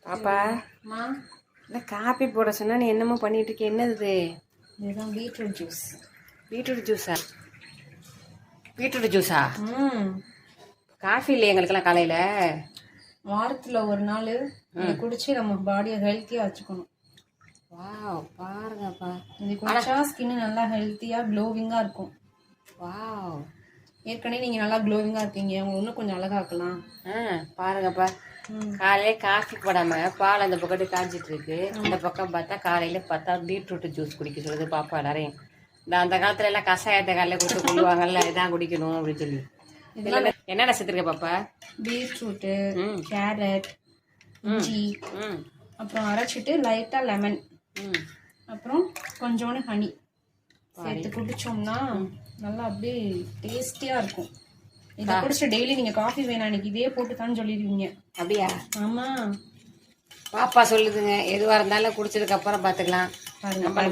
பாப்பா இல்லை காப்பி போட சொன்னா நீ என்னமோ பண்ணிட்டு இருக்க? என்னது இதுதான் பீட்ரூட் ஜூஸ். பீட்ரூட் ஜூஸா? பீட்ரூட் ஜூஸா? காஃபி இல்லையா எங்களுக்கெல்லாம் காலையில்? வாரத்தில் ஒரு நாள் குடிச்சு நம்ம பாடியை ஹெல்த்தியாக வச்சுக்கணும். வாவ், பாருங்கப்பா. இது குடிச்சா ஸ்கின் நல்லா ஹெல்த்தியாக க்ளோவிங்காக இருக்கும். வாவ், ஏற்கனவே நீங்கள் நல்லா க்ளோவிங்காக இருக்கீங்க, உங்களை இன்னும் கொஞ்சம் அழகாக்கலாம். பாருங்கப்பா. காலையில காஃபி போடாம பால் அந்த பக்கத்து காய்ச்சிட்டு இருக்கு. இந்த பக்கம் பார்த்தா காலையில பார்த்தா பீட்ரூட் ஜூஸ் குடிக்க சொல்லுது பாப்பா எல்லாரையும். அந்த காலத்துல எல்லாம் கஷாயத்தை காலையில கொடுத்து கொள்ளுவாங்கல்ல, இதான் குடிக்கணும் அப்படின்னு சொல்லி. இதெல்லாம் என்னென்ன சேர்த்துருக்க பாப்பா? பீட்ரூட்டு, கேரட், இஞ்சி, அப்புறம் அரைச்சிட்டு லைட்டா லெமன், அப்புறம் கொஞ்சோண்டு ஹனி சேர்த்து குடிச்சோம்னா நல்லா அப்படியே டேஸ்டியா இருக்கும். இதை குடிச்சு டெய்லி நீங்க காஃபி வேணாம் இன்னைக்கு இதே போட்டுதான்னு சொல்லிடுவீங்க. அப்படியா? ஆமா, பாப்பா சொல்லுதுங்க, எதுவா இருந்தாலும் குடிச்சதுக்கு அப்புறம் பாத்துக்கலாம்.